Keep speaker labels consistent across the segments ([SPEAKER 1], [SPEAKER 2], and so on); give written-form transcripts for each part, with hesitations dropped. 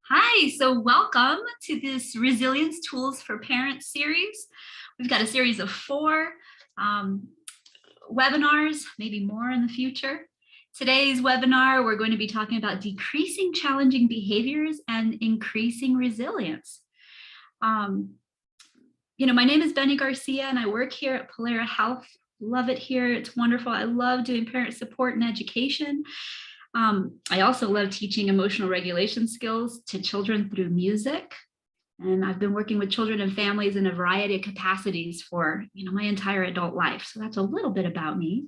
[SPEAKER 1] Hi, so welcome to this Resilience Tools for Parents series. We've got a series of 4 webinars, maybe more in the future. Today's webinar, we're going to be talking about decreasing challenging behaviors and increasing resilience. My name is Beni Garcia and I work here at Polera Health. Love it here. It's wonderful. I love doing parent support and education. I also love teaching emotional regulation skills to children through music. And I've been working with children and families in a variety of capacities for, my entire adult life. So that's a little bit about me.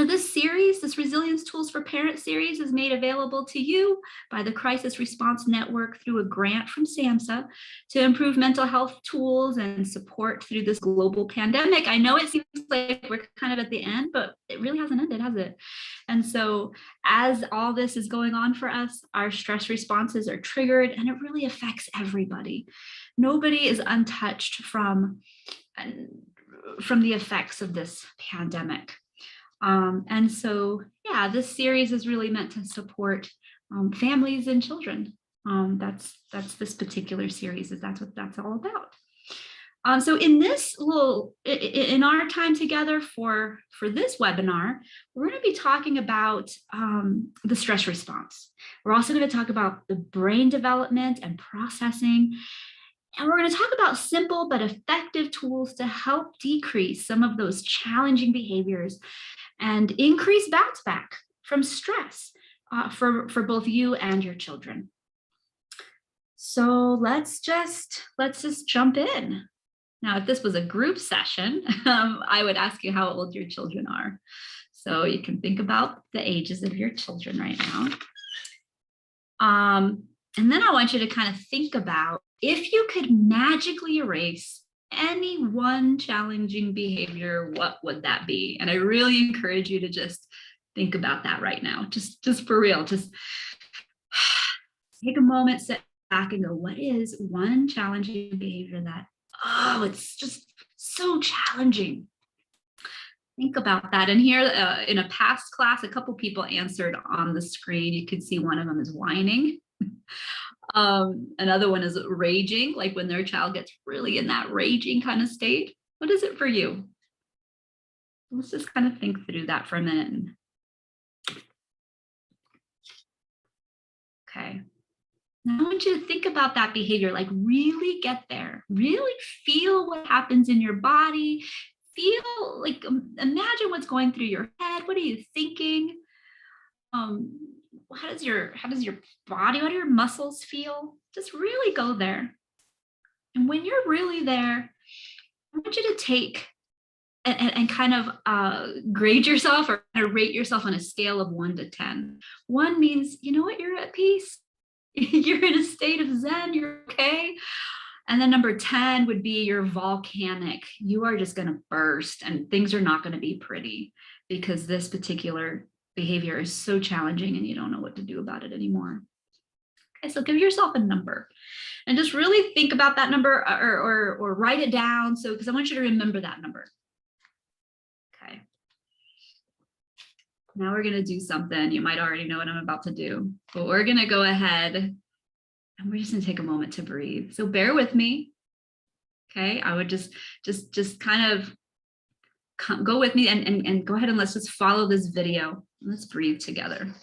[SPEAKER 1] This series, this Resilience Tools for Parents series, is made available to you by the Crisis Response Network through a grant from SAMHSA to improve mental health tools and support through this global pandemic. I know it seems like we're kind of at the end, but it really hasn't ended, has it? And so as all this is going on for us, our stress responses are triggered, and it really affects everybody. Nobody is untouched from the effects of this pandemic. And so, this series is really meant to support families and children. That's this particular series, that's what that's all about. So in our time together for this webinar, we're going to be talking about the stress response. We're also going to talk about the brain development and processing. And we're going to talk about simple but effective tools to help decrease some of those challenging behaviors and increase bounce back from stress for both you and your children. So let's just jump in. Now, if this was a group session, I would ask you how old your children are. So you can think about the ages of your children right now. And then I want you to kind of think about if you could magically erase any one challenging behavior, what would that be? And I really encourage you to just think about that right now, just for real. Just take a moment, sit back and go, what is one challenging behavior that, it's just so challenging? Think about that. And here in a past class, a couple people answered on the screen. You can see one of them is whining. Another one is raging, like when their child gets really in that raging kind of state. What is it for you? Let's just kind of think through that for a minute. Okay. Now I want you to think about that behavior, like really get there, really feel what happens in your body, feel like, imagine what's going through your head. What are you thinking? How does your body, how do your muscles feel? Just really go there. And when you're really there, I want you to take and kind of grade yourself or rate yourself on a scale of 1 to 10. 1 means, you're at peace. You're in a state of Zen, you're okay. And then number 10 would be you're volcanic. You are just going to burst and things are not going to be pretty because this particular behavior is so challenging and you don't know what to do about it anymore. Okay, so give yourself a number and just really think about that number or write it down. So, because I want you to remember that number. Okay. Now we're going to do something. You might already know what I'm about to do, but we're going to go ahead and we're just going to take a moment to breathe. So bear with me. Okay. I would just kind of go with me and go ahead and let's just follow this video. Let's breathe together.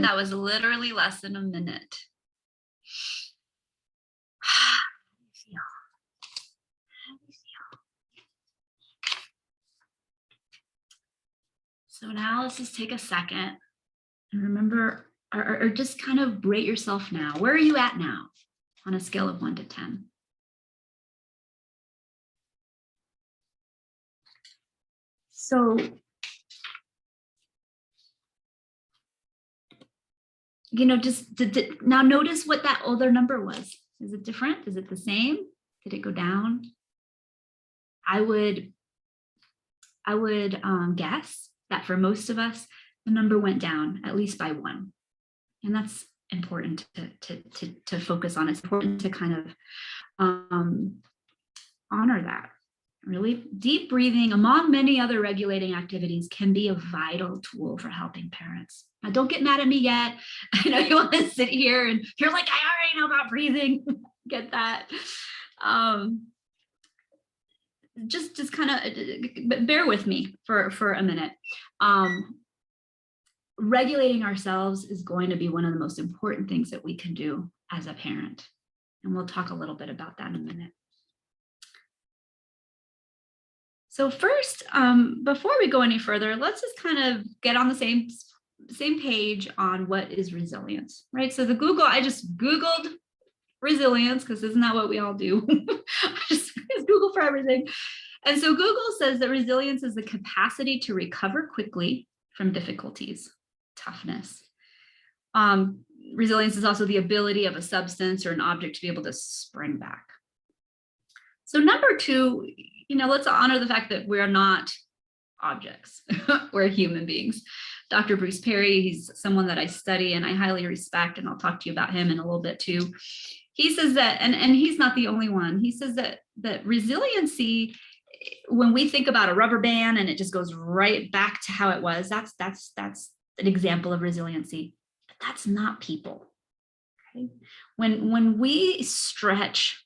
[SPEAKER 1] That was literally less than a minute. So now let's just take a second and remember, or just kind of rate yourself now. Where are you at now on a scale of 1 to 10? So, just now notice what that other number was. Is it different? Is it the same? Did it go down? I would guess that for most of us, the number went down at least by 1. And that's important to focus on. It's important to kind of honor that. Really, deep breathing, among many other regulating activities, can be a vital tool for helping parents. Now, don't get mad at me yet. I know you want to sit here and you're like, I already know about breathing. Get that. Just kind of bear with me for a minute. Regulating ourselves is going to be one of the most important things that we can do as a parent. And we'll talk a little bit about that in a minute. So first, before we go any further, let's just kind of get on the same page on what is resilience, right? So I just Googled resilience, because isn't that what we all do? just Google for everything. And so Google says that resilience is the capacity to recover quickly from difficulties, toughness. Resilience is also the ability of a substance or an object to be able to spring back. So number 2, let's honor the fact that we're not objects. We're human beings. Dr. Bruce Perry, he's someone that I study and I highly respect, and I'll talk to you about him in a little bit too. He says that, and he's not the only one, he says that resiliency, when we think about a rubber band and it just goes right back to how it was, that's an example of resiliency. But that's not people. Okay? When we stretch,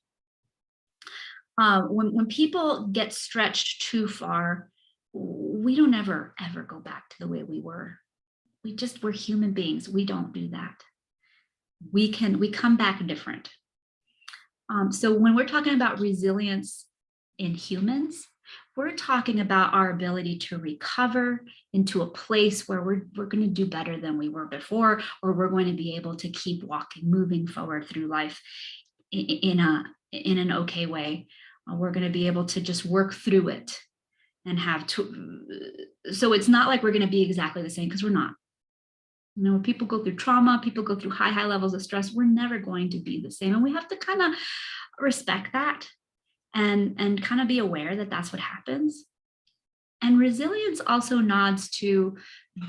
[SPEAKER 1] when people get stretched too far, we don't ever go back to the way we were. We're human beings. We don't do that. We come back different. So when we're talking about resilience in humans, we're talking about our ability to recover into a place where we're going to do better than we were before, or we're going to be able to keep moving forward through life in an okay way. We're going to be able to just work through it and so it's not like we're going to be exactly the same, because we're not. When people go through trauma, people go through high levels of stress, we're never going to be the same. And we have to kind of respect that and kind of be aware that that's what happens. And resilience also nods to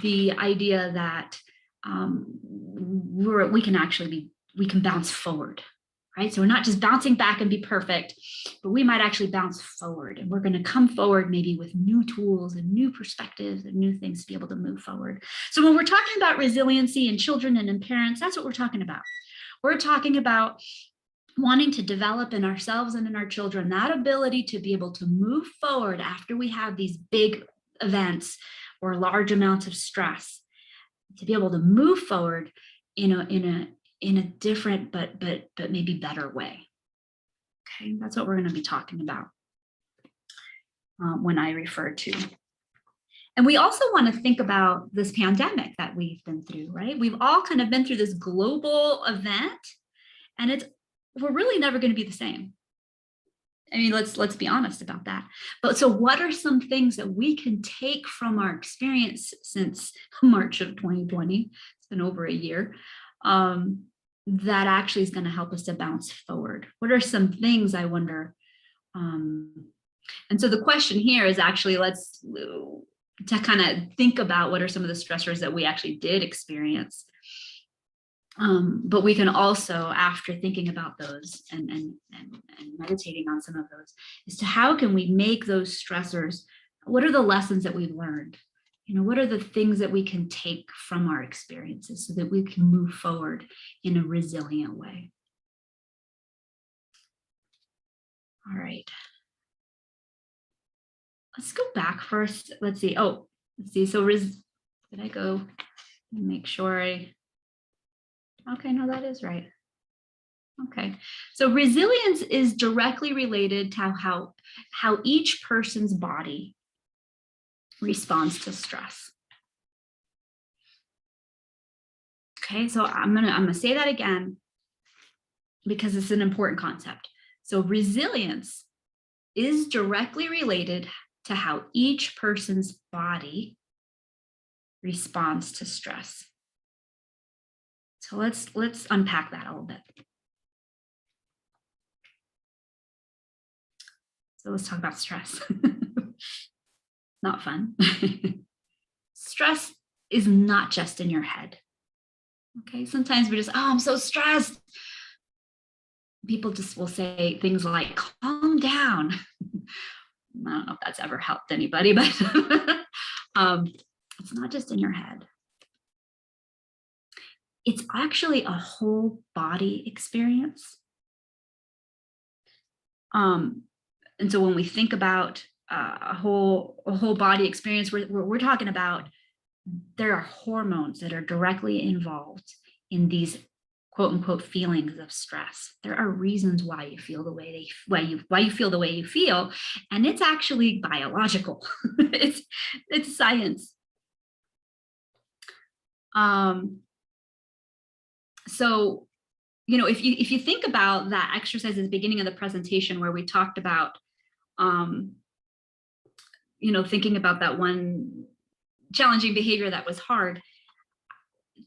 [SPEAKER 1] the idea that we can bounce forward, right? So we're not just bouncing back and be perfect, but we might actually bounce forward, and we're going to come forward maybe with new tools and new perspectives and new things to be able to move forward. So when we're talking about resiliency in children and in parents, that's what we're talking about. We're talking about wanting to develop in ourselves and in our children that ability to be able to move forward after we have these big events or large amounts of stress, to be able to move forward in a different but maybe better way. Okay, that's what we're going to be talking about when I refer to. And we also want to think about this pandemic that we've been through, right? We've all kind of been through this global event, and we're really never going to be the same. I mean, let's be honest about that. But so what are some things that we can take from our experience since March of 2020? It's been over a year. That actually is going to help us to bounce forward. What are some things, I wonder? And so the question here is actually, to kind of think about what are some of the stressors that we actually did experience. But we can also, after thinking about those and meditating on some of those, is to how can we make those stressors, what are the lessons that we've learned? What are the things that we can take from our experiences so that we can move forward in a resilient way? All right. Let's go back first. Let's see. So did I go and make sure Okay, no, that is right. Okay, so resilience is directly related to how each person's body responds to stress. Okay, so I'm gonna say that again because it's an important concept. So resilience is directly related to how each person's body responds to stress. So let's unpack that a little bit. So let's talk about stress. Not fun. Stress is not just in your head. Okay, sometimes we just, oh, I'm so stressed. People just will say things like, calm down. I don't know if that's ever helped anybody, but it's not just in your head. It's actually a whole body experience. And so when we think about a whole body experience, we're talking about there are hormones that are directly involved in these quote unquote feelings of stress. There are reasons why you feel the way why you feel the way you feel, and it's actually biological. it's science. So, you know, if you think about that exercise at the beginning of the presentation where we talked about, you know, thinking about that one challenging behavior that was hard,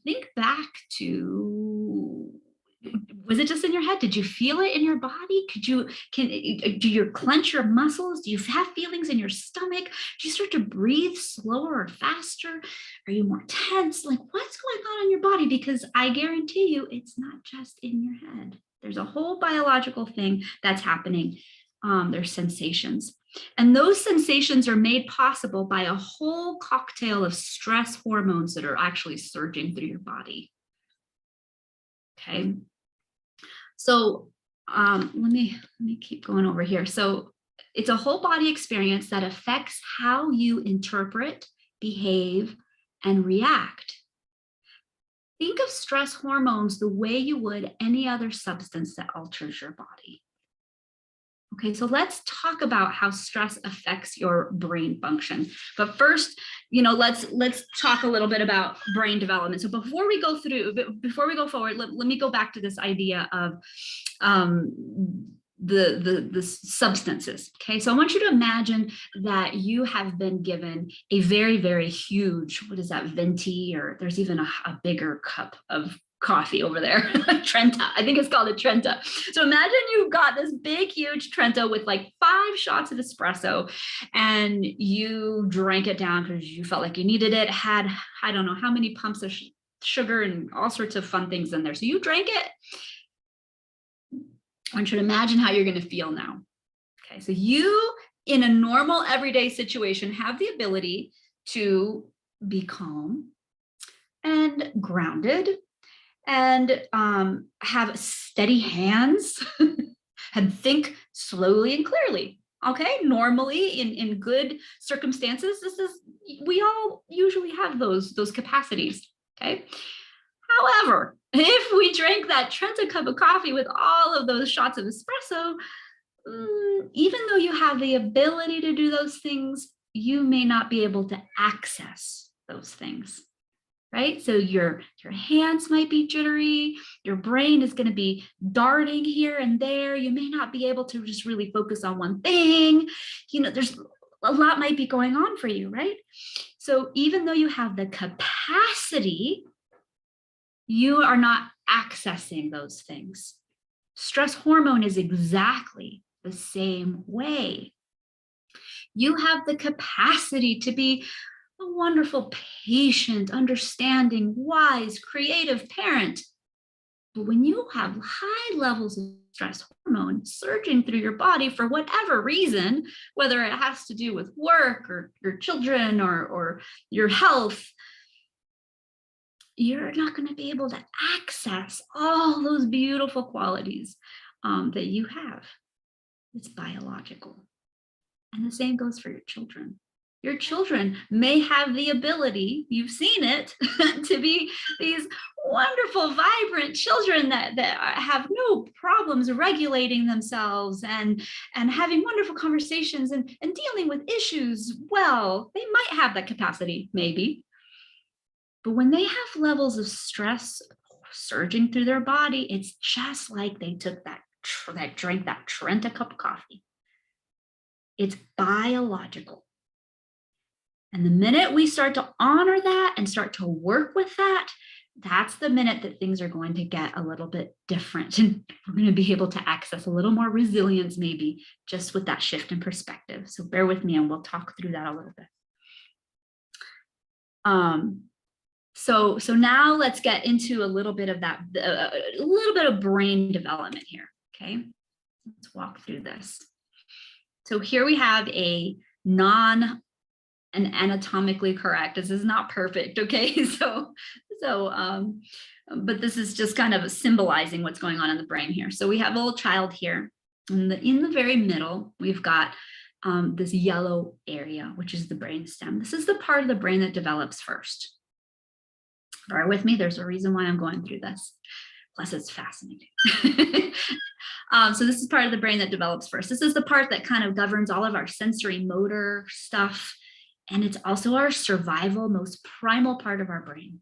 [SPEAKER 1] think back to, was it just in your head? Did you feel it in your body? Do you clench your muscles? Do you have feelings in your stomach? Do you start to breathe slower or faster? Are you more tense? Like, what's going on in your body? Because I guarantee you, it's not just in your head. There's a whole biological thing that's happening. There's sensations. And those sensations are made possible by a whole cocktail of stress hormones that are actually surging through your body. Okay. So let me keep going over here. So it's a whole body experience that affects how you interpret, behave, and react. Think of stress hormones the way you would any other substance that alters your body. Okay, so let's talk about how stress affects your brain function. But first, you know, let's talk a little bit about brain development. So before we go forward, let me go back to this idea of the substances. Okay, so I want you to imagine that you have been given a very, very huge, what is that, venti, or there's even a bigger cup of coffee over there. Trenta, I think it's called a Trenta. So imagine you've got this big, huge Trenta with like 5 shots of espresso, and you drank it down because you felt like you needed it. Had, I don't know how many pumps of sugar and all sorts of fun things in there. So you drank it. I want you to imagine how you're going to feel now. Okay, so you, in a normal everyday situation, have the ability to be calm and grounded and have steady hands and think slowly and clearly. Okay, normally in good circumstances, we all usually have those capacities. Okay, however, if we drank that Trenta cup of coffee with all of those shots of espresso, even though you have the ability to do those things, you may not be able to access those things. Right? So your hands might be jittery, your brain is going to be darting here and there. You may not be able to just really focus on one thing. You know, there's a lot might be going on for you, right? So even though you have the capacity, you are not accessing those things. Stress hormone is exactly the same way. You have the capacity to be a wonderful, patient, understanding, wise, creative parent. But when you have high levels of stress hormone surging through your body for whatever reason, whether it has to do with work or your children or your health, you're not going to be able to access all those beautiful qualities that you have. It's biological. And the same goes for your children. Your children may have the ability, you've seen it, to be these wonderful, vibrant children that have no problems regulating themselves and having wonderful conversations and dealing with issues well. They might have that capacity, maybe. But when they have levels of stress surging through their body, it's just like they took drank that Trenta cup of coffee. It's biological. And the minute we start to honor that and start to work with that, that's the minute that things are going to get a little bit different. And we're going to be able to access a little more resilience, maybe just with that shift in perspective. So bear with me and we'll talk through that a little bit. So now let's get into a little bit of that, a little bit of brain development here. Okay, let's walk through this. So here we have a and anatomically correct. This is not perfect, okay? But this is just kind of symbolizing what's going on in the brain here. So we have a little child here. In the very middle, we've got this yellow area, which is the brain stem. This is the part of the brain that develops first. Bear with me, there's a reason why I'm going through this. Plus, it's fascinating. So this is part of the brain that develops first. This is the part that kind of governs all of our sensory motor stuff. And it's also our survival, most primal part of our brain.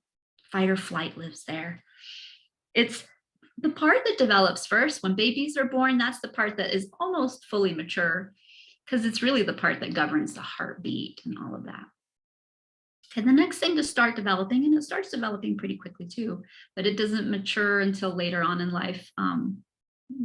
[SPEAKER 1] Fight or flight lives there. It's the part that develops first. When babies are born, that's the part that is almost fully mature because it's really the part that governs the heartbeat and all of that. Okay, the next thing to start developing, and it starts developing pretty quickly too, but it doesn't mature until later on in life,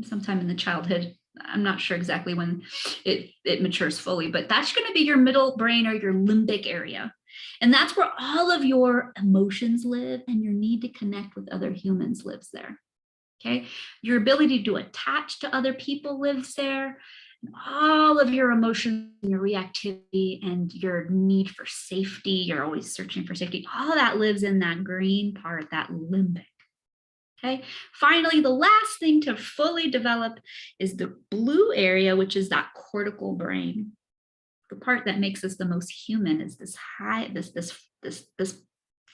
[SPEAKER 1] sometime in the childhood. I'm not sure exactly when it matures fully, but that's going to be your middle brain or your limbic area. And that's where all of your emotions live and your need to connect with other humans lives there. Okay, your ability to attach to other people lives there. All of your emotions, your reactivity, and your need for safety, you're always searching for safety, all of that lives in that green part, that limbic. Okay, finally, the last thing to fully develop is the blue area, which is that cortical brain. The part that makes us the most human is this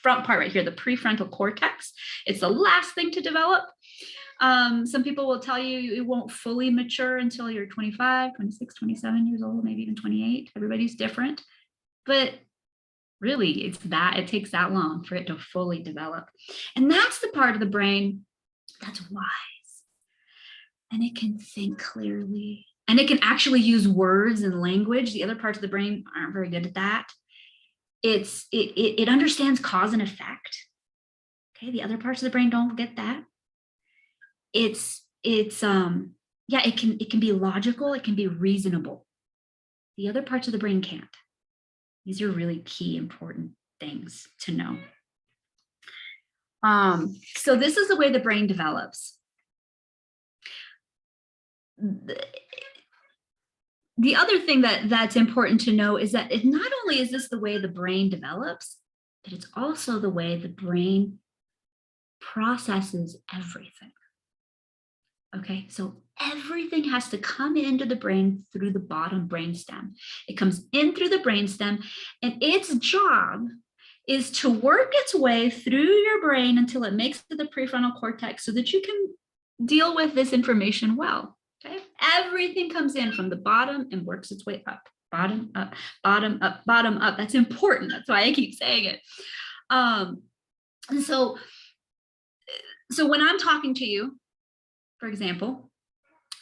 [SPEAKER 1] front part right here, the prefrontal cortex. It's the last thing to develop. Some people will tell you it won't fully mature until you're 25, 26, 27 years old, maybe even 28. Everybody's different. But really, it takes that long for it to fully develop. And that's the part of the brain that's wise. And it can think clearly. And it can actually use words and language. The other parts of the brain aren't very good at that. It understands cause and effect. Okay, the other parts of the brain don't get that. It can be logical, it can be reasonable. The other parts of the brain can't. These are really key, important things to know. So this is the way the brain develops. The other thing that's important to know is that it not only is this the way the brain develops, but it's also the way the brain processes everything. Okay, so everything has to come into the brain through the bottom brainstem. It comes in through the brainstem, and its job is to work its way through your brain until it makes it to the prefrontal cortex so that you can deal with this information well. Okay, everything comes in from the bottom and works its way up. Bottom up, bottom up, bottom up. That's important. That's why I keep saying it. And so when I'm talking to you, for example,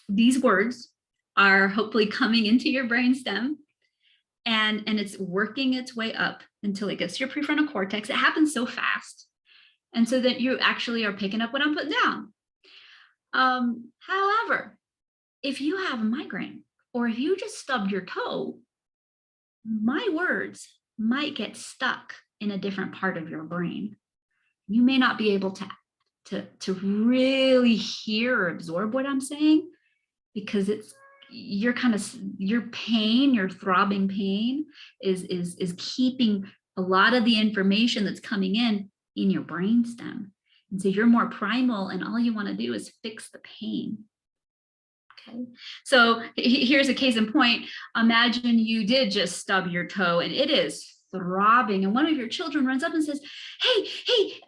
[SPEAKER 1] these words are hopefully coming into your brainstem and it's working its way up until it gets to your prefrontal cortex. It happens so fast. And so that you actually are picking up what I'm putting down. However, if you have a migraine or if you just stubbed your toe, my words might get stuck in a different part of your brain. You may not be able to really hear or absorb what I'm saying because your pain, your throbbing pain is keeping a lot of the information that's coming in your brainstem. And so you're more primal and all you want to do is fix the pain. Okay, so here's a case in point. Imagine you did just stub your toe and it is throbbing, and one of your children runs up and says, hey,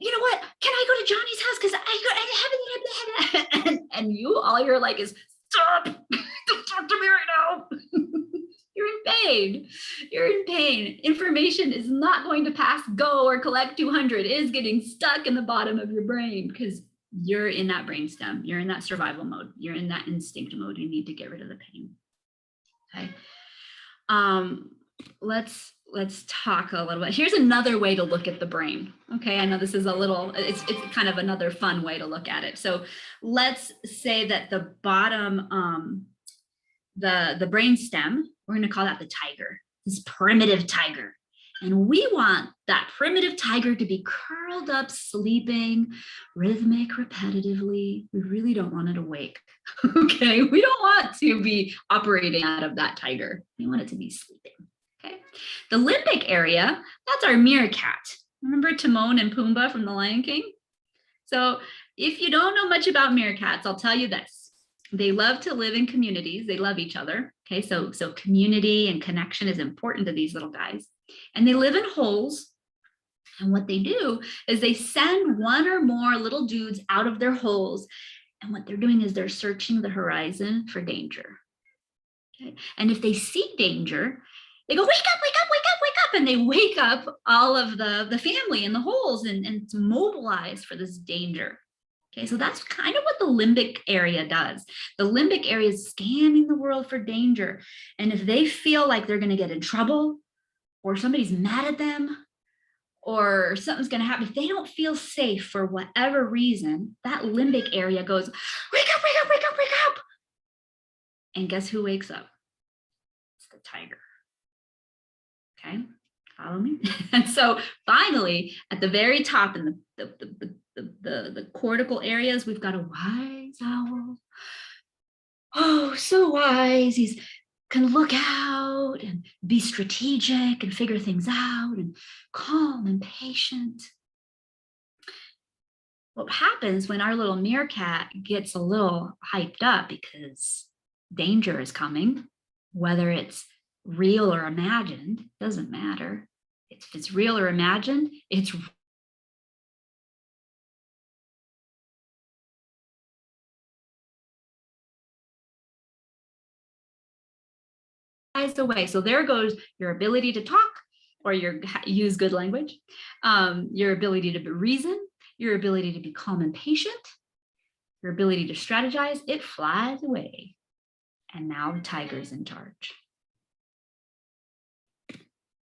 [SPEAKER 1] you know what? Can I go to Johnny's house? Because I haven't. And you, all you're like is, stop! Don't talk to me right now. You're in pain. You're in pain. Information is not going to pass go or collect 200. It is getting stuck in the bottom of your brain because you're in that brainstem. You're in that survival mode. You're in that instinct mode. You need to get rid of the pain. Okay. Let's talk a little bit. Here's another way to look at the brain. Okay, I know this is a little, it's kind of another fun way to look at it. So let's say that the bottom, the brain stem, we're going to call that the tiger, this primitive tiger. And we want that primitive tiger to be curled up, sleeping, rhythmic, repetitively. We really don't want it awake. Okay, we don't want to be operating out of that tiger. We want it to be sleeping. Okay, the limbic area, that's our meerkat. Remember Timon and Pumbaa from The Lion King? So if you don't know much about meerkats, I'll tell you this. They love to live in communities. They love each other. Okay, so community and connection is important to these little guys. And they live in holes. And what they do is they send one or more little dudes out of their holes. And what they're doing is they're searching the horizon for danger. Okay, and if they see danger, they go, wake up, wake up, wake up, wake up. And they wake up all of the family in the holes and it's mobilized for this danger. Okay, so that's kind of what the limbic area does. The limbic area is scanning the world for danger. And if they feel like they're going to get in trouble or somebody's mad at them or something's going to happen, if they don't feel safe for whatever reason, that limbic area goes, wake up, wake up, wake up, wake up. And guess who wakes up? It's the tiger. Okay, follow me? And so finally, at the very top in the cortical areas, we've got a wise owl. Oh, so wise. He's can look out and be strategic and figure things out and calm and patient. What happens when our little meerkat gets a little hyped up because danger is coming, whether it's real or imagined, doesn't matter. If it's real or imagined, it's away. So there goes your ability to talk or use good language, your ability to reason, your ability to be calm and patient, your ability to strategize. It flies away. And now the tiger's in charge.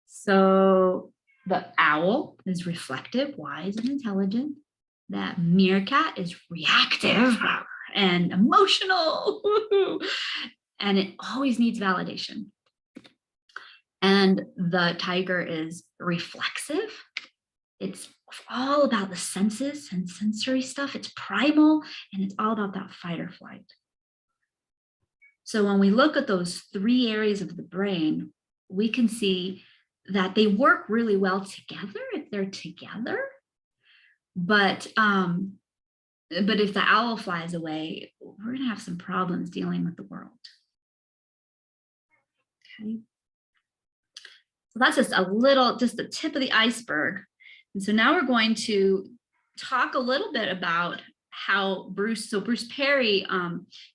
[SPEAKER 1] So the owl is reflective, wise, and intelligent. That meerkat is reactive and emotional. And it always needs validation. And the tiger is reflexive. It's all about the senses and sensory stuff. It's primal, and it's all about that fight or flight. So when we look at those three areas of the brain, we can see that they work really well together if they're together. But if the owl flies away, we're going to have some problems dealing with the world. Okay. So that's just the tip of the iceberg. And so now we're going to talk a little bit about how Bruce Perry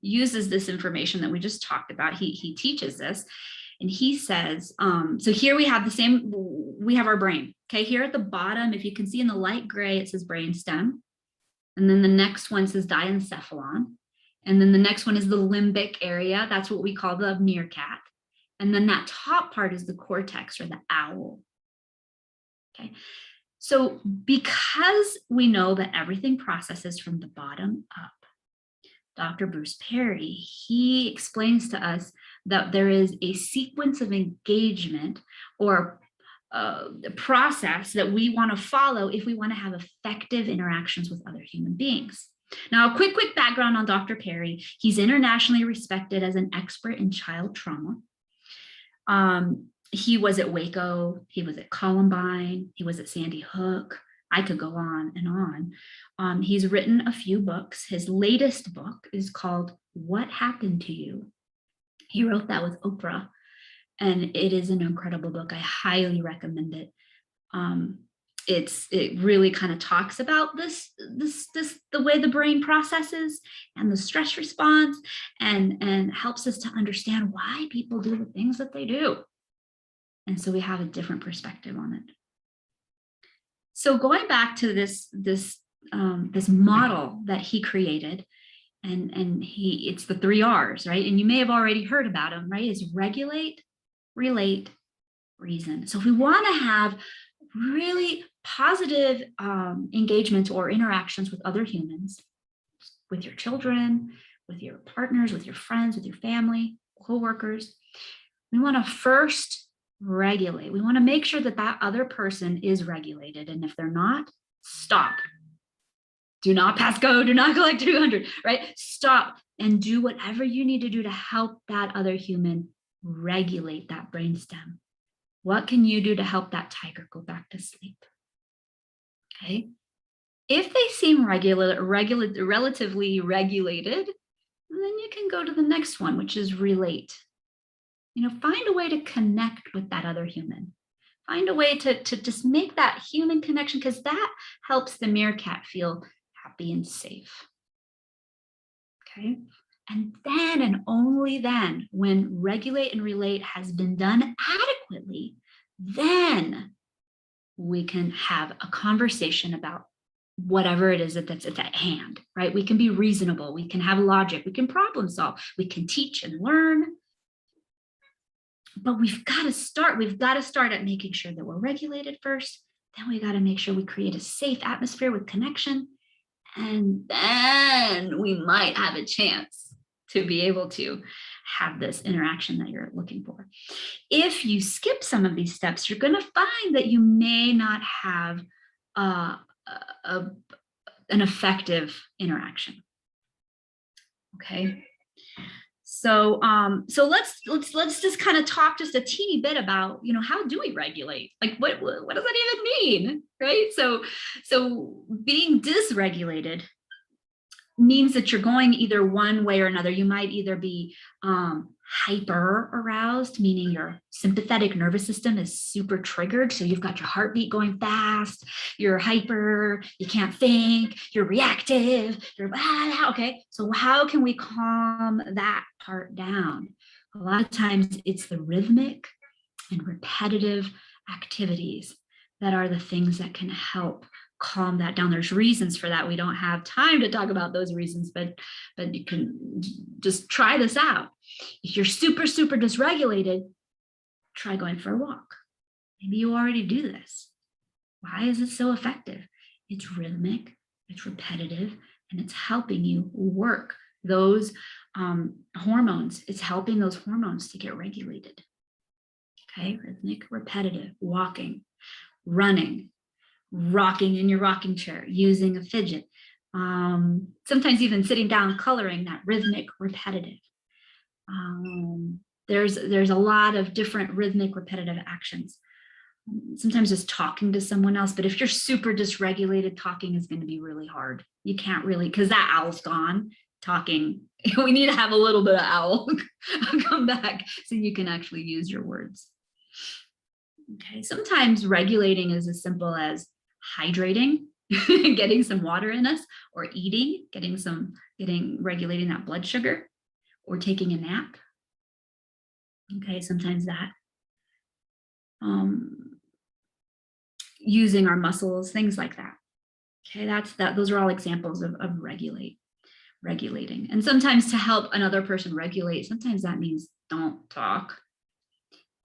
[SPEAKER 1] uses this information that we just talked about. He teaches this, and he says, so here we have we have our brain. Okay, here at the bottom, if you can see in the light gray, it says brainstem. And then the next one says diencephalon. And then the next one is the limbic area. That's what we call the meerkat. And then that top part is the cortex or the owl. Okay. So because we know that everything processes from the bottom up, Dr. Bruce Perry, he explains to us that there is a sequence of engagement or the process that we want to follow if we want to have effective interactions with other human beings. Now, a quick background on Dr. Perry. He's internationally respected as an expert in child trauma. He was at Waco, he was at Columbine, he was at Sandy Hook, I could go on and on. He's written a few books. His latest book is called What Happened to You? He wrote that with Oprah, and it is an incredible book. I highly recommend it. It really kind of talks about the way the brain processes and the stress response, and helps us to understand why people do the things that they do. And so we have a different perspective on it. So going back to this model that he created, and it's the 3 R's, right? And you may have already heard about them, right? Is regulate, relate, reason. So if we want to have really positive engagement or interactions with other humans, with your children, with your partners, with your friends, with your family, co-workers, we want to first regulate. We want to make sure that that other person is regulated. And if they're not, stop. Do not pass go, do not go like 200, right? Stop and do whatever you need to do to help that other human regulate that brainstem. What can you do to help that tiger go back to sleep? Okay. If they seem relatively regulated, then you can go to the next one, which is relate. Find a way to connect with that other human. Find a way to just make that human connection, because that helps the meerkat feel happy and safe. Okay. And then, and only then, when regulate and relate has been done adequately, then we can have a conversation about whatever it is that's at hand, right? We can be reasonable, we can have logic, we can problem solve, we can teach and learn. But we've got to start at making sure that we're regulated first. Then we got to make sure we create a safe atmosphere with connection. And then we might have a chance to be able to have this interaction that you're looking for. If you skip some of these steps, you're going to find that you may not have an effective interaction. Okay. So let's just kind of talk just a teeny bit about, how do we regulate? Like, what does that even mean, right? So being dysregulated means that you're going either one way or another. You might either be hyper aroused, meaning your sympathetic nervous system is super triggered. So you've got your heartbeat going fast, you're hyper, you can't think, you're reactive, you're okay. So how can we calm that part down? A lot of times it's the rhythmic and repetitive activities that are the things that can help calm that down. There's reasons for that. We don't have time to talk about those reasons, but you can just try this out. If you're super dysregulated, try going for a walk. Maybe you already do this. Why is it so effective? It's rhythmic, it's repetitive, and it's helping you work those hormones. It's helping those hormones to get regulated. Okay, rhythmic, repetitive, walking, running, rocking in your rocking chair, using a fidget, sometimes even sitting down, coloring, that rhythmic, repetitive. There's a lot of different rhythmic, repetitive actions. Sometimes just talking to someone else, but if you're super dysregulated, talking is going to be really hard. You can't really, because that owl's gone. Talking, we need to have a little bit of owl come back so you can actually use your words. Okay, sometimes regulating is as simple as hydrating, getting some water in us, or eating, regulating that blood sugar, or taking a nap. Okay, sometimes that. Using our muscles, things like that. Okay, those are all examples of regulating. And sometimes to help another person regulate, sometimes that means don't talk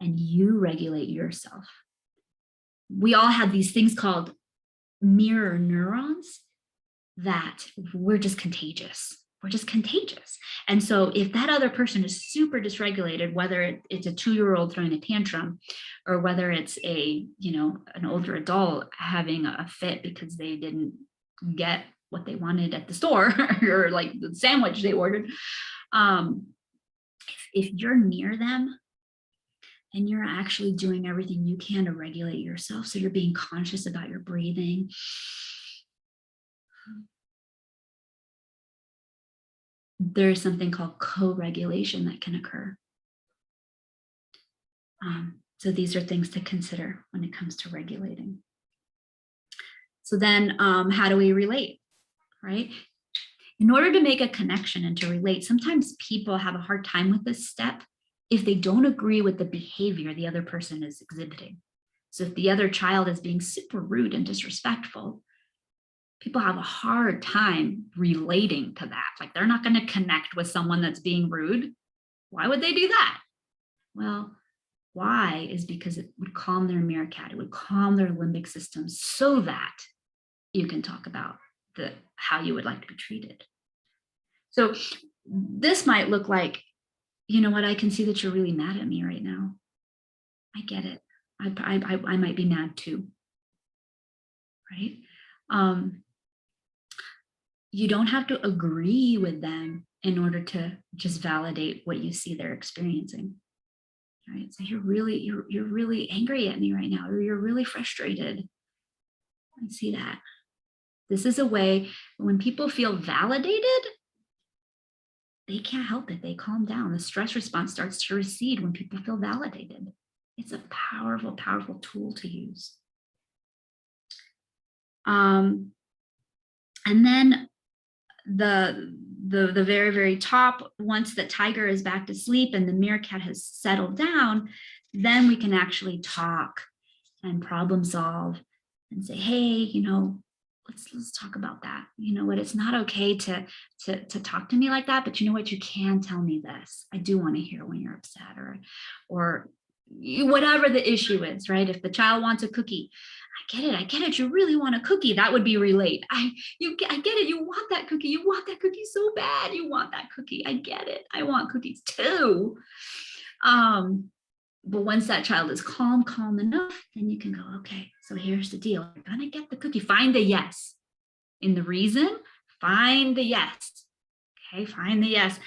[SPEAKER 1] and you regulate yourself. We all have these things called mirror neurons that we're just contagious. And so if that other person is super dysregulated, whether it's a 2-year-old throwing a tantrum, or whether it's an older adult having a fit because they didn't get what they wanted at the store or like the sandwich they ordered, if you're near them, and you're actually doing everything you can to regulate yourself. So you're being conscious about your breathing. There's something called co-regulation that can occur. So these are things to consider when it comes to regulating. So then how do we relate, right? In order to make a connection and to relate, sometimes people have a hard time with this step if they don't agree with the behavior the other person is exhibiting. So if the other child is being super rude and disrespectful, people have a hard time relating to that. Like they're not going to connect with someone that's being rude. Why would they do that? Well, why is because it would calm their meerkat, it would calm their limbic system so that you can talk about how you would like to be treated. So this might look like, you know what, I can see that you're really mad at me right now. I get it. I might be mad too, right? You don't have to agree with them in order to just validate what you see they're experiencing. Right? So you're really angry at me right now, or you're really frustrated. I see that. This is a way when people feel validated, they can't help it. They calm down. The stress response starts to recede when people feel validated. It's a powerful, powerful tool to use. And then the very, very top, once the tiger is back to sleep and the meerkat has settled down, then we can actually talk and problem solve and say, hey, you know, let's talk about that. You know what, it's not okay to talk to me like that, but you know what, you can tell me this. I do want to hear when you're upset, or whatever the issue is, right? If the child wants a cookie, I get it. You really want a cookie. That would be relate. I get it. You want that cookie. You want that cookie so bad. You want that cookie. I get it. I want cookies too. But once that child is calm enough, then you can go, okay, so here's the deal. You're gonna get the cookie. Find the yes. In the reason, find the yes. Okay, find the yes.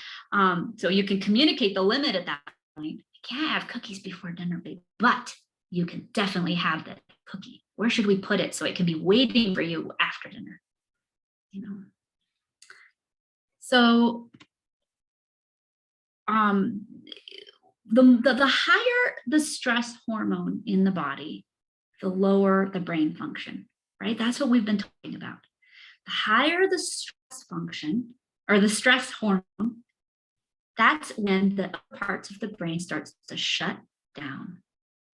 [SPEAKER 1] So you can communicate the limit at that point. You can't have cookies before dinner, babe, but you can definitely have the cookie. Where should we put it so it can be waiting for you after dinner? You know. So the higher the stress hormone in the body, the lower the brain function, right? That's what we've been talking about. The higher the stress function or the stress hormone, that's when the upper parts of the brain starts to shut down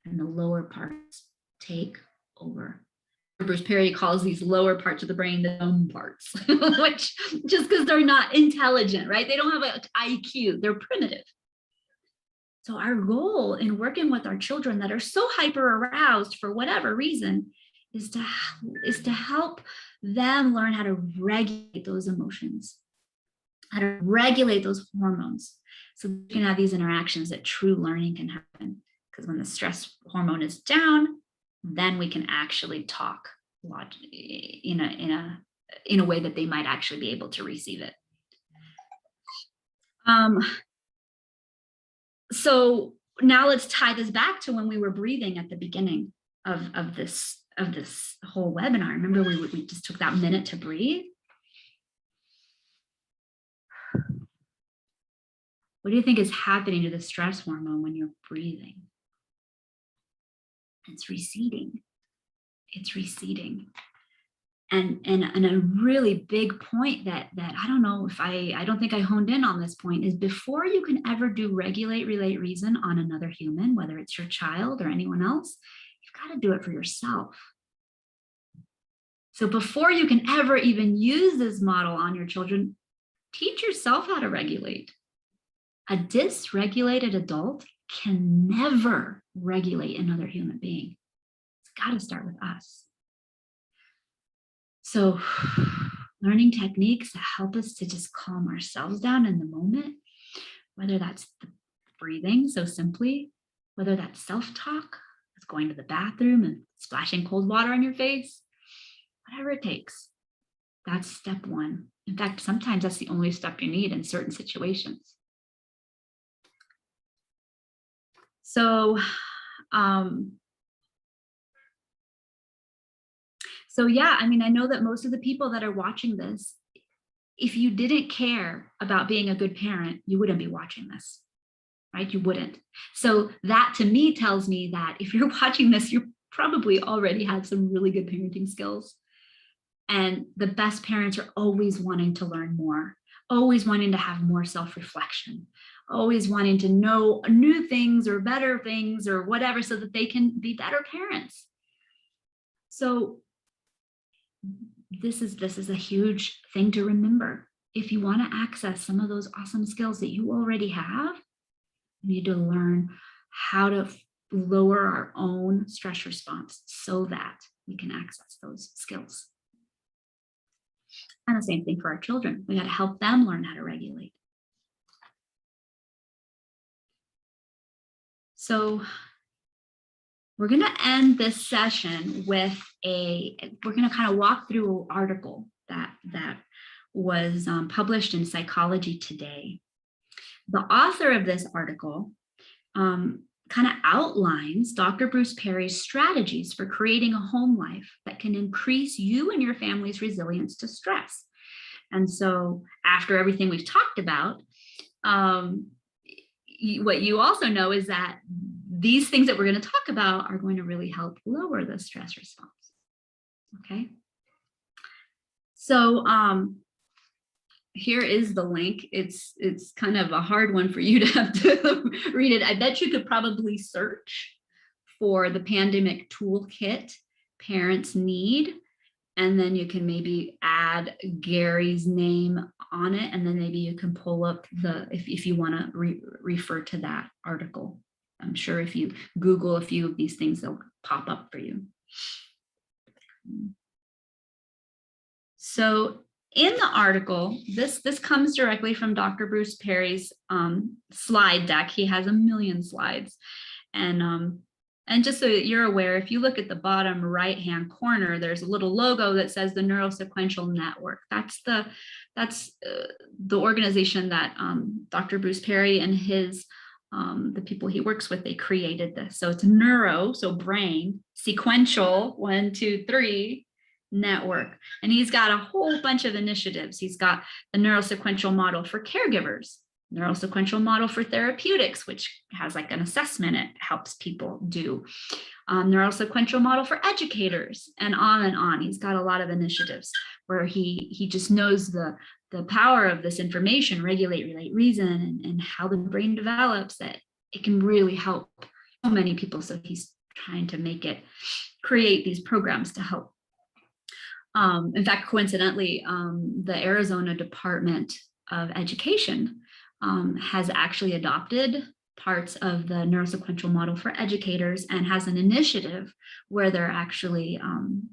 [SPEAKER 1] and the lower parts take over. Bruce Perry calls these lower parts of the brain the dumb parts, which just because they're not intelligent, right? They don't have an IQ, they're primitive. So our goal in working with our children that are so hyper aroused for whatever reason is to help them learn how to regulate those emotions, how to regulate those hormones, so we can have these interactions that true learning can happen. Because when the stress hormone is down, then we can actually talk in a way that they might actually be able to receive it. So now let's tie this back to when we were breathing at the beginning of this whole webinar. Remember, we just took that minute to breathe. What do you think is happening to the stress hormone when you're breathing? It's receding. It's receding. And a really big point that I don't know if I don't think I honed in on this point is, before you can ever do regulate, relate, reason on another human, whether it's your child or anyone else, you've got to do it for yourself. So before you can ever even use this model on your children, teach yourself how to regulate. A dysregulated adult can never regulate another human being. It's got to start with us. So learning techniques that help us to just calm ourselves down in the moment, whether that's the breathing so simply, whether that's self-talk, it's going to the bathroom and splashing cold water on your face, whatever it takes. That's step one. In fact, sometimes that's the only step you need in certain situations. So So yeah, I mean, I know that most of the people that are watching this, if you didn't care about being a good parent, you wouldn't be watching this, right? You wouldn't. So that to me tells me that if you're watching this, you probably already have some really good parenting skills. And the best parents are always wanting to learn more, always wanting to have more self-reflection, always wanting to know new things or better things or whatever so that they can be better parents. So this is a huge thing to remember. If you want to access some of those awesome skills that you already have, you need to learn how to lower our own stress response so that we can access those skills. And the same thing for our children. We got to help them learn how to regulate. So we're going to end this session with we're going to kind of walk through an article that was published in Psychology Today. The author of this article kind of outlines Dr. Bruce Perry's strategies for creating a home life that can increase you and your family's resilience to stress. And so after everything we've talked about, what you also know is that these things that we're going to talk about are going to really help lower the stress response. Okay. So here is the link. It's kind of a hard one for you to have to read it. I bet you could probably search for the pandemic toolkit parents need, and then you can maybe add Gary's name on it, and then maybe you can pull up if you want to refer to that article. I'm sure if you Google a few of these things, they'll pop up for you. So in the article, this comes directly from Dr. Bruce Perry's slide deck. He has a million slides. And just so that you're aware, if you look at the bottom right-hand corner, there's a little logo that says the Neurosequential Network. That's the organization that Dr. Bruce Perry and the people he works with, they created this. So it's neuro, so brain, sequential, 1, 2, 3, network. And he's got a whole bunch of initiatives. He's got the neurosequential model for caregivers, neurosequential model for therapeutics, which has like an assessment it helps people do, neurosequential model for educators, and on and on. He's got a lot of initiatives where he just knows the power of this information, regulate, relate, reason, and how the brain develops, that it can really help so many people. So he's trying to create these programs to help. In fact, coincidentally, the Arizona Department of Education has actually adopted parts of the neurosequential model for educators and has an initiative where they're actually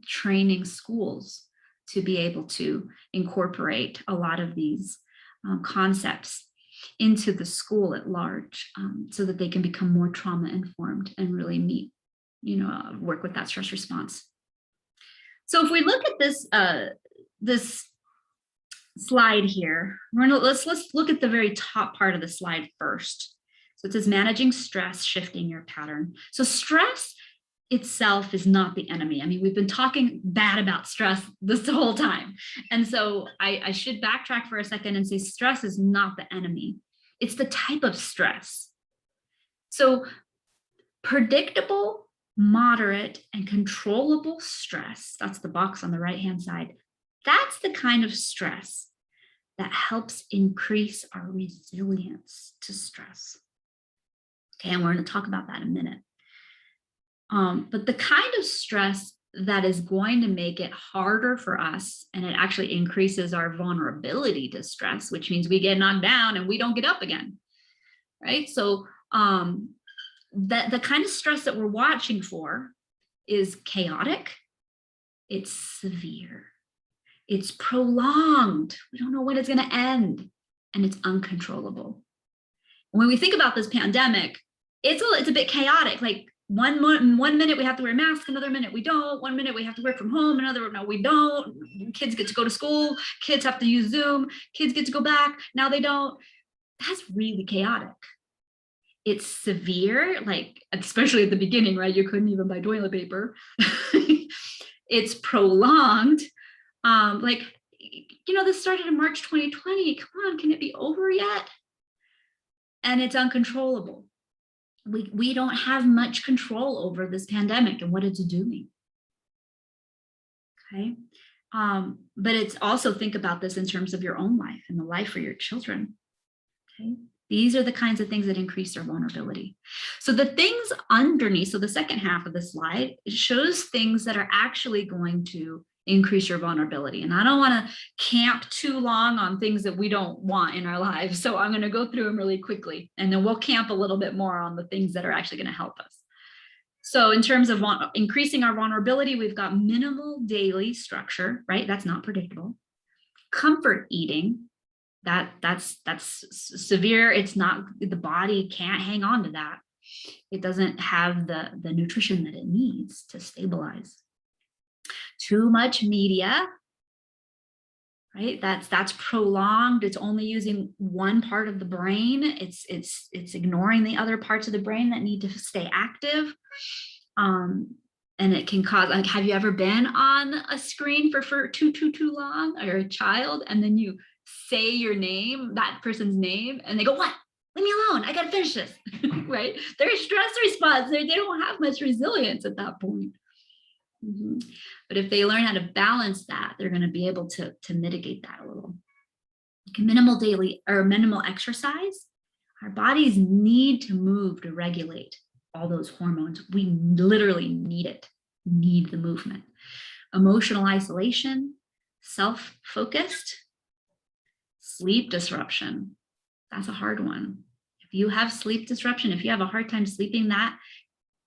[SPEAKER 1] training schools to be able to incorporate a lot of these concepts into the school at large, so that they can become more trauma informed and really work with that stress response. So if we look at this slide here, let's look at the very top part of the slide first. So it says managing stress, shifting your pattern. So stress itself is not the enemy. I mean, we've been talking bad about stress this whole time. And so I should backtrack for a second and say stress is not the enemy. It's the type of stress. So predictable, moderate, and controllable stress, that's the box on the right-hand side, that's the kind of stress that helps increase our resilience to stress. Okay, and we're going to talk about that in a minute. But the kind of stress that is going to make it harder for us, and it actually increases our vulnerability to stress, which means we get knocked down and we don't get up again, right? So the kind of stress that we're watching for is chaotic, it's severe, it's prolonged, we don't know when it's going to end, and it's uncontrollable. When we think about this pandemic, it's a bit chaotic. Like one minute we have to wear masks, another minute we don't. 1 minute we have to work from home, another no we don't. Kids get to go to school, kids have to use Zoom, kids get to go back, now they don't. That's really chaotic. it's severe, like especially at the beginning, right? You couldn't even buy toilet paper. It's prolonged. Like, this started in March 2020. Come on, can it be over yet? And it's uncontrollable. We don't have much control over this pandemic and what it's doing. Okay. But it's also, think about this in terms of your own life and the life for your children. Okay. These are the kinds of things that increase their vulnerability. So the things underneath, so the second half of the slide, it shows things that are actually going to increase your vulnerability. And I don't want to camp too long on things that we don't want in our lives. So I'm going to go through them really quickly, and then we'll camp a little bit more on the things that are actually going to help us. So in terms of increasing our vulnerability, we've got minimal daily structure, right? That's not predictable. Comfort eating, that's severe. It's not, the body can't hang on to that. It doesn't have the nutrition that it needs to stabilize. Too much media, right? That's prolonged. It's only using one part of the brain. It's ignoring the other parts of the brain that need to stay active. And it can cause, like, have you ever been on a screen for too long, or a child, and then you say your name, that person's name, and they go, what? Leave me alone. I got to finish this, right? Their stress response, they don't have much resilience at that point. Mm-hmm. But if they learn how to balance that, they're going to be able to mitigate that a little. Minimal daily or minimal exercise. Our bodies need to move to regulate all those hormones. We literally need the movement. Emotional isolation, self-focused, sleep disruption. That's a hard one. If you have sleep disruption, if you have a hard time sleeping, that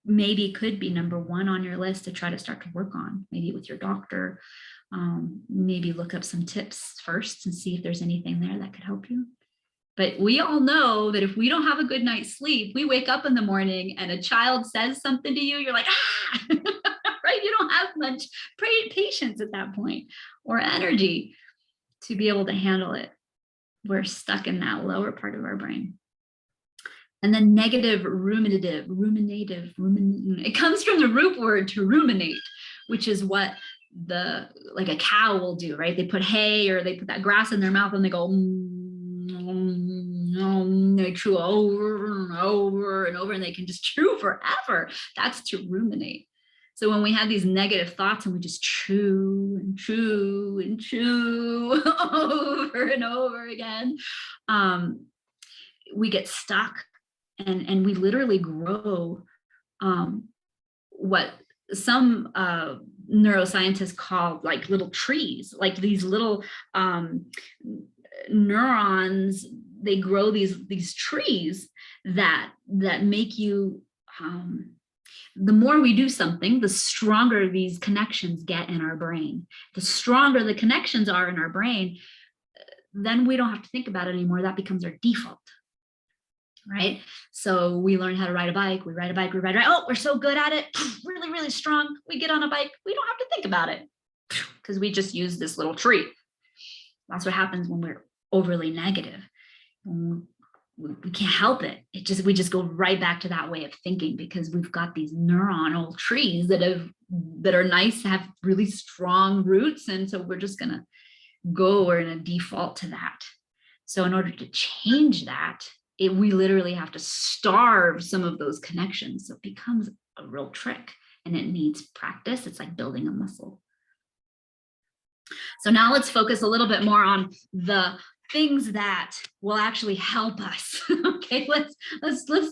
[SPEAKER 1] maybe could be number one on your list to try to start to work on, maybe with your doctor. Maybe look up some tips first and see if there's anything there that could help you. But we all know that if we don't have a good night's sleep, we wake up in the morning and a child says something to you, you're like, ah, right? You don't have much patience at that point or energy to be able to handle it. We're stuck in that lower part of our brain. And then negative ruminative, it comes from the root word to ruminate, which is what like a cow will do, right? They put hay or they put that grass in their mouth and they go, they chew over and over and over, and they can just chew forever. That's to ruminate. So when we have these negative thoughts and we just chew and chew and chew over and over again, we get stuck, and we literally grow what some neuroscientists call like little trees, like these little neurons. They grow these trees that make you, the more we do something, the stronger these connections get in our brain. The stronger the connections are in our brain, then we don't have to think about it anymore. That becomes our default, right? So we learn how to ride a bike, we ride a bike. Oh, we're so good at it, really, really strong. We get on a bike, we don't have to think about it because we just use this little tree. That's what happens when we're overly negative. We can't help it. We just go right back to that way of thinking because we've got these neuronal trees that are nice to have really strong roots. And so we're just going to we're in a default to that. So in order to change that, we literally have to starve some of those connections. So it becomes a real trick, and it needs practice. It's like building a muscle. So now let's focus a little bit more on the things that will actually help us. Okay, let's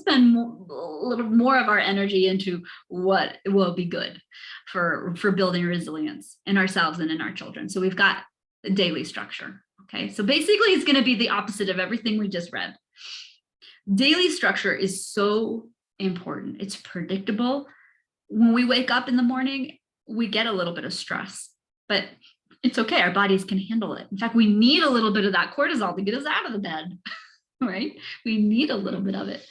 [SPEAKER 1] spend a little more of our energy into what will be good for building resilience in ourselves and in our children. So we've got the daily structure. Okay, so basically it's going to be the opposite of everything we just read. Daily structure is so important. It's predictable. When we wake up in the morning, we get a little bit of stress, but it's okay. Our bodies can handle it. In fact, we need a little bit of that cortisol to get us out of the bed, right? We need a little bit of it.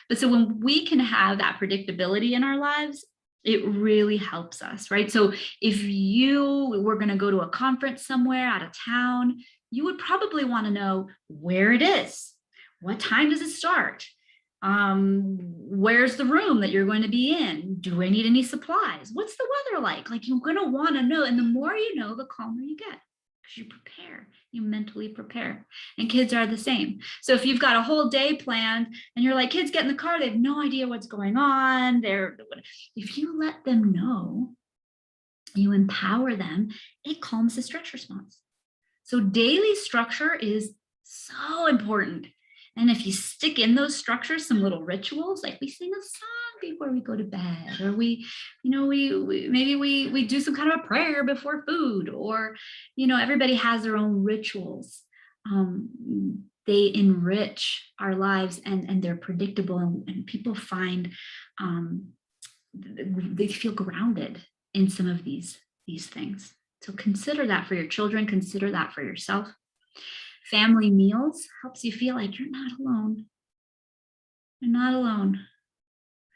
[SPEAKER 1] But so when we can have that predictability in our lives, it really helps us, right? So if you were going to go to a conference somewhere out of town, you would probably want to know where it is. What time does it start? Where's the room that you're going to be in? Do I need any supplies? What's the weather like? You're going to want to know. And the more you know, the calmer you get, because you prepare, you mentally prepare. And kids are the same. So if you've got a whole day planned and you're like, kids get in the car, they have no idea what's going on. If you let them know, you empower them, it calms the stress response. So daily structure is so important. And if you stick in those structures some little rituals, like we sing a song before we go to bed, or we do some kind of a prayer before food, or everybody has their own rituals. They enrich our lives, and they're predictable, and people find they feel grounded in some of these things. So consider that for your children, consider that for yourself. Family meals helps you feel like you're not alone. You're not alone.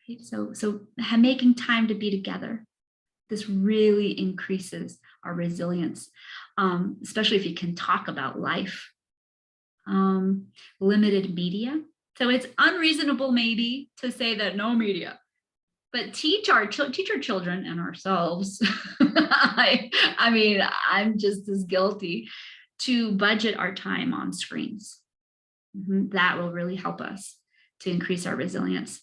[SPEAKER 1] Right? So making time to be together, this really increases our resilience, especially if you can talk about life. Limited media. So it's unreasonable maybe to say that no media, but teach our children and ourselves. I mean, I'm just as guilty, to budget our time on screens. That will really help us to increase our resilience.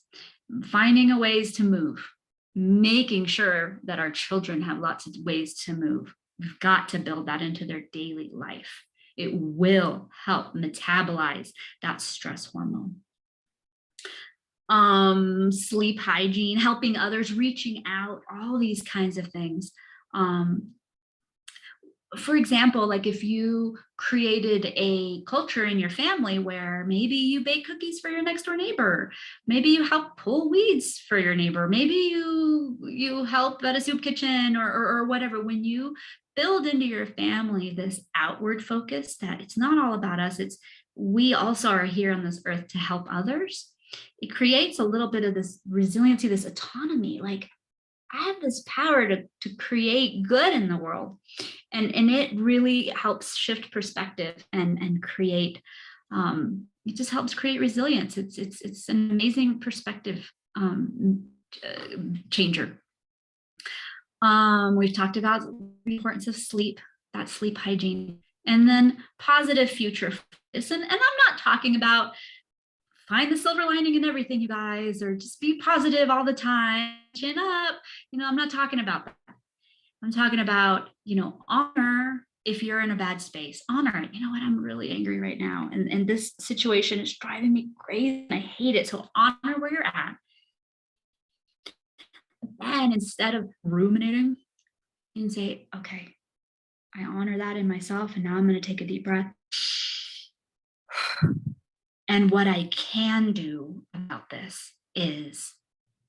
[SPEAKER 1] Finding ways to move, making sure that our children have lots of ways to move. We've got to build that into their daily life. It will help metabolize that stress hormone. Sleep hygiene, helping others, reaching out, all these kinds of things. For example, like if you created a culture in your family where maybe you bake cookies for your next door neighbor, maybe you help pull weeds for your neighbor, maybe you help at a soup kitchen or whatever. When you build into your family this outward focus, that it's not all about us, it's we also are here on this earth to help others, it creates a little bit of this resiliency, this autonomy, like I have this power to create good in the world. And it really helps shift perspective and create, it just helps create resilience. It's an amazing perspective changer. We've talked about the importance of sleep, that sleep hygiene, and then positive future focus. And I'm not talking about find the silver lining in everything, you guys, or just be positive all the time, chin up. I'm not talking about that. I'm talking about, honor if you're in a bad space. Honor it. You know what? I'm really angry right now. And this situation is driving me crazy. I hate it. So honor where you're at. And instead of ruminating, you can say, okay, I honor that in myself. And now I'm going to take a deep breath. And what I can do about this is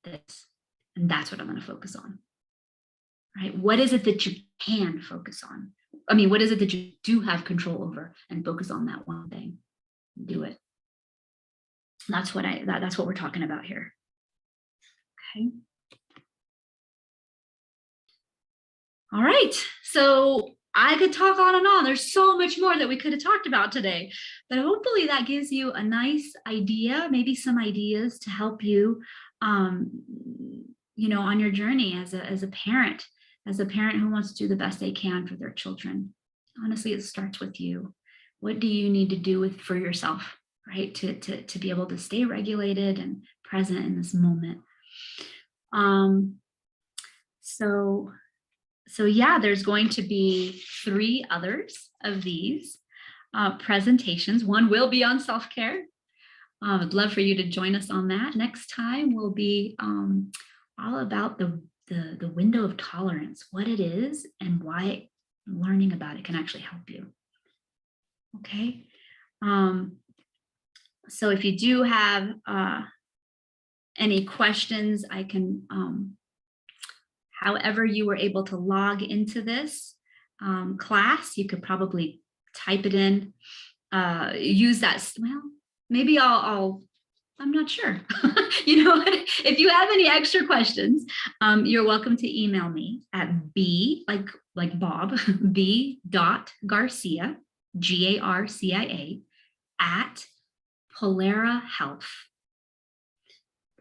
[SPEAKER 1] this. And that's what I'm going to focus on. Right? What is it that you can focus on? I mean, what is it that you do have control over, and focus on that one thing? Do it. That's what we're talking about here. Okay. All right. So I could talk on and on. There's so much more that we could have talked about today, but hopefully that gives you a nice idea, maybe some ideas to help you, on your journey as a parent who wants to do the best they can for their children. Honestly, it starts with you. What do you need to do for yourself, right? To be able to stay regulated and present in this moment. So yeah, there's going to be 3 others of these presentations. One will be on self-care. I'd love for you to join us on that. Next time will be all about the window of tolerance, what it is and why learning about it can actually help you. Okay. So if you do have any questions, I can, however you were able to log into this class, you could probably type it in, use that. Well, maybe I'm not sure. If you have any extra questions, you're welcome to email me at b, like Bob, b.garcia, Garcia, at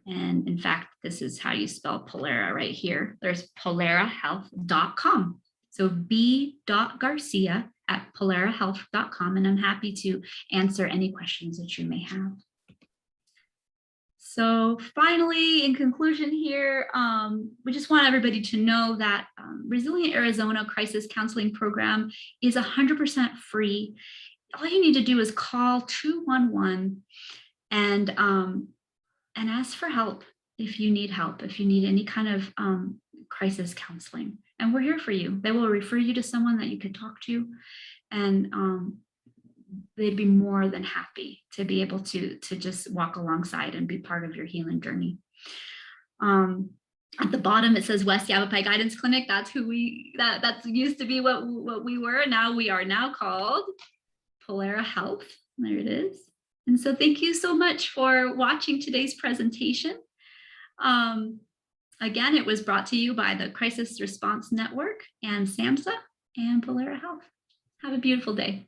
[SPEAKER 1] And in fact, this is how you spell Polera right here. There's polerahealth.com. So b.garcia@polerahealth.com. And I'm happy to answer any questions that you may have. So finally, in conclusion here, we just want everybody to know that Resilient Arizona Crisis Counseling Program is 100% free. All you need to do is call 211 and ask for help if you need help, if you need any kind of crisis counseling. And we're here for you. They will refer you to someone that you can talk to, and they'd be more than happy to be able to just walk alongside and be part of your healing journey. At the bottom, it says West Yavapai Guidance Clinic. That's who that's used to be what we were. Now we are now called Polera Health. There it is. And so thank you so much for watching today's presentation. Again, it was brought to you by the Crisis Response Network and SAMHSA and Polera Health. Have a beautiful day.